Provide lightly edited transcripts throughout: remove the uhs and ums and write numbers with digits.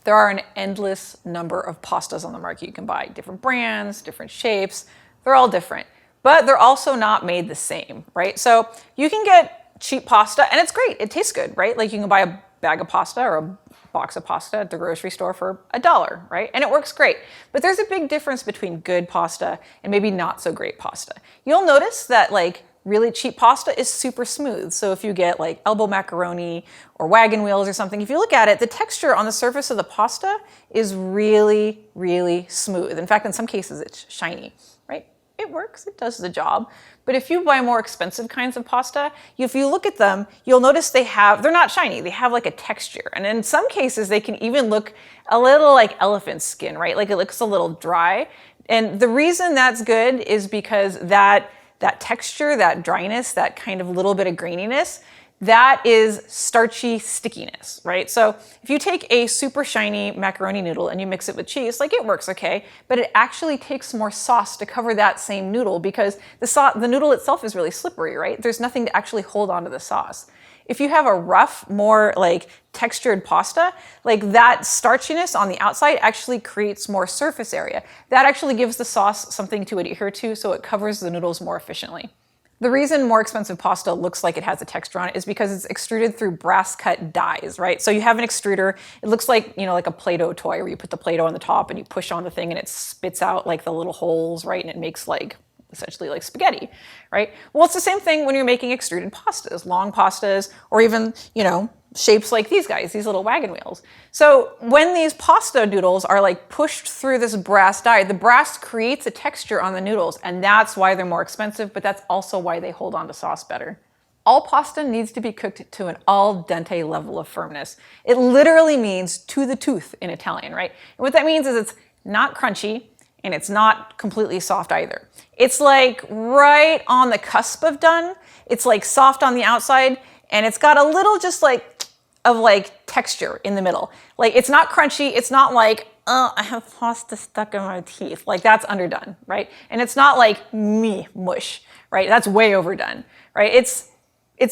There are an endless number of pastas on the market you can buy. Different brands, different shapes, they're all different. But they're also not made the same, right? So you can get cheap pasta and it's great, it tastes good, right? Like you can buy a bag of pasta or a box of pasta at the grocery store for $1, right? And it works great. But there's a big difference between good pasta and maybe not so great pasta. You'll notice that like really cheap pasta is super smooth. So if you get like elbow macaroni or wagon wheels or something, if you look at it, the texture on the surface of the pasta is really, really smooth. In fact, in some cases it's shiny, right? It works, it does the job. But if you buy more expensive kinds of pasta, if you look at them, you'll notice they're not shiny, they have like a texture. And in some cases, they can even look a little like elephant skin, right? Like it looks a little dry. And the reason that's good is because that texture, that dryness, that kind of little bit of graininess, that is starchy stickiness, right? So if you take a super shiny macaroni noodle and you mix it with cheese, like it works okay, but it actually takes more sauce to cover that same noodle because the noodle itself is really slippery, right? There's nothing to actually hold onto the sauce. If you have a rough, more like textured pasta, like that starchiness on the outside actually creates more surface area. That actually gives the sauce something to adhere to so it covers the noodles more efficiently. The reason more expensive pasta looks like it has a texture on it is because it's extruded through brass cut dies, right? So you have an extruder, it looks like, you know, like a Play-Doh toy where you put the Play-Doh on the top and you push on the thing and it spits out like the little holes, right? And it makes like essentially like spaghetti, right? Well, it's the same thing when you're making extruded pastas, long pastas, or even, you know, shapes like these guys, these little wagon wheels. So when these pasta noodles are like pushed through this brass die, the brass creates a texture on the noodles, and that's why they're more expensive, but that's also why they hold on to sauce better. All pasta needs to be cooked to an al dente level of firmness. It literally means to the tooth in Italian, right? And what that means is it's not crunchy, and it's not completely soft either. It's like right on the cusp of done. It's like soft on the outside, and it's got a little just like of like texture in the middle. Like it's not crunchy, it's not like, I have pasta stuck in my teeth. Like that's underdone, right? And it's not like mush, right? That's way overdone, right? It's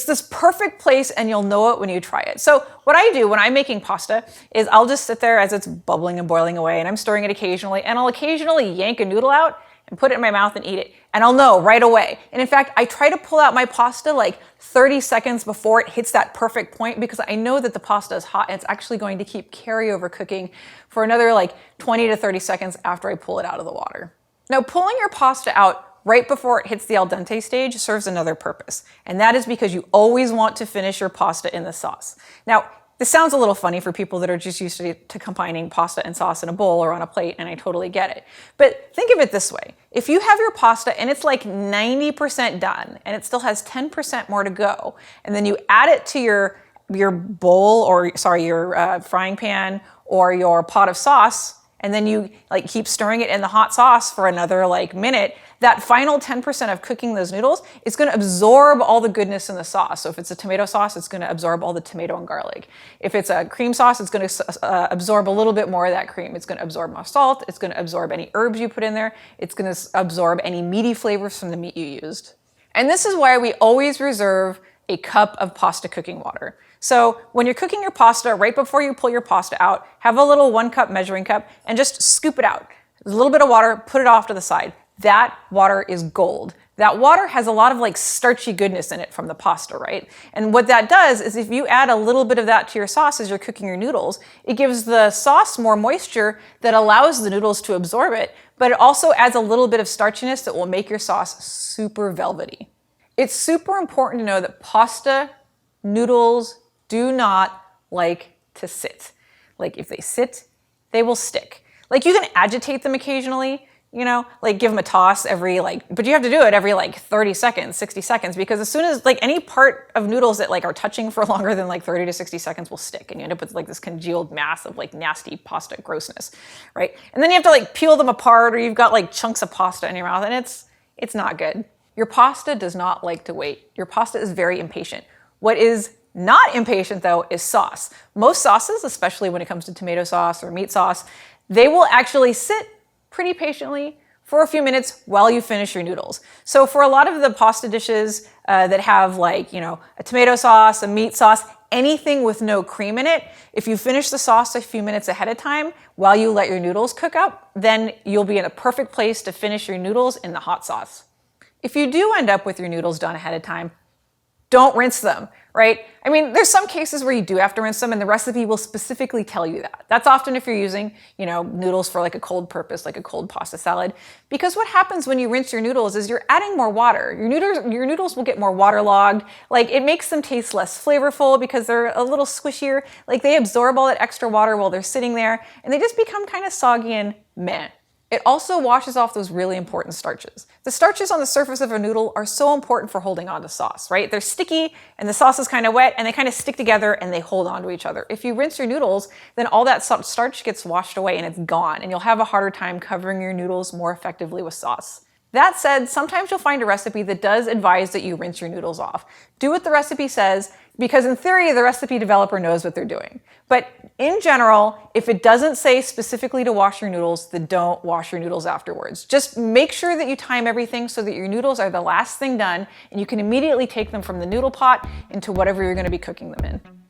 this perfect place and you'll know it when you try it. So what I do when I'm making pasta is I'll just sit there as it's bubbling and boiling away and I'm stirring it occasionally and I'll occasionally yank a noodle out and put it in my mouth and eat it. And I'll know right away. And in fact, I try to pull out my pasta like 30 seconds before it hits that perfect point because I know that the pasta is hot and it's actually going to keep carryover cooking for another like 20 to 30 seconds after I pull it out of the water. Now, pulling your pasta out right before it hits the al dente stage serves another purpose, and that is because you always want to finish your pasta in the sauce. Now, this sounds a little funny for people that are just used to combining pasta and sauce in a bowl or on a plate, and I totally get it. But think of it this way. If you have your pasta and it's like 90% done, and it still has 10% more to go, and then you add it to your bowl, or sorry, your frying pan or your pot of sauce, and then you like keep stirring it in the hot sauce for another like minute, that final 10% of cooking those noodles is gonna absorb all the goodness in the sauce. So if it's a tomato sauce, it's gonna absorb all the tomato and garlic. If it's a cream sauce, it's gonna absorb a little bit more of that cream. It's gonna absorb more salt, it's gonna absorb any herbs you put in there, it's gonna absorb any meaty flavors from the meat you used. And this is why we always reserve a cup of pasta cooking water. So when you're cooking your pasta, right before you pull your pasta out, have a little 1 cup measuring cup and just scoop it out. A little bit of water, put it off to the side. That water is gold. That water has a lot of like starchy goodness in it from the pasta, right? And what that does is if you add a little bit of that to your sauce as you're cooking your noodles, it gives the sauce more moisture that allows the noodles to absorb it, but it also adds a little bit of starchiness that will make your sauce super velvety. It's super important to know that pasta noodles do not like to sit. Like if they sit, they will stick. Like you can agitate them occasionally, you know, like give them a toss every but you have to do it every 30 seconds, 60 seconds, because as soon as any part of noodles that are touching for longer than 30 to 60 seconds will stick and you end up with this congealed mass of nasty pasta grossness, right? And then you have to peel them apart or you've got chunks of pasta in your mouth and it's not good. Your pasta does not like to wait. Your pasta is very impatient. What is not impatient though is sauce. Most sauces, especially when it comes to tomato sauce or meat sauce, they will actually sit pretty patiently for a few minutes while you finish your noodles. So for a lot of the pasta dishes that have a tomato sauce, a meat sauce, anything with no cream in it, if you finish the sauce a few minutes ahead of time while you let your noodles cook up, then you'll be in a perfect place to finish your noodles in the hot sauce. If you do end up with your noodles done ahead of time, don't rinse them, right? I mean, there's some cases where you do have to rinse them and the recipe will specifically tell you that. That's often if you're using, noodles for like a cold purpose, like a cold pasta salad. Because what happens when you rinse your noodles is you're adding more water. Your noodles will get more waterlogged. Like it makes them taste less flavorful because they're a little squishier. Like they absorb all that extra water while they're sitting there and they just become kind of soggy and meh. It also washes off those really important starches. The starches on the surface of a noodle are so important for holding on to sauce, right? They're sticky and the sauce is kind of wet and they kind of stick together and they hold on to each other. If you rinse your noodles, then all that starch gets washed away and it's gone and you'll have a harder time covering your noodles more effectively with sauce. That said, sometimes you'll find a recipe that does advise that you rinse your noodles off. Do what the recipe says, because in theory, the recipe developer knows what they're doing. But in general, if it doesn't say specifically to wash your noodles, then don't wash your noodles afterwards. Just make sure that you time everything so that your noodles are the last thing done and you can immediately take them from the noodle pot into whatever you're going to be cooking them in.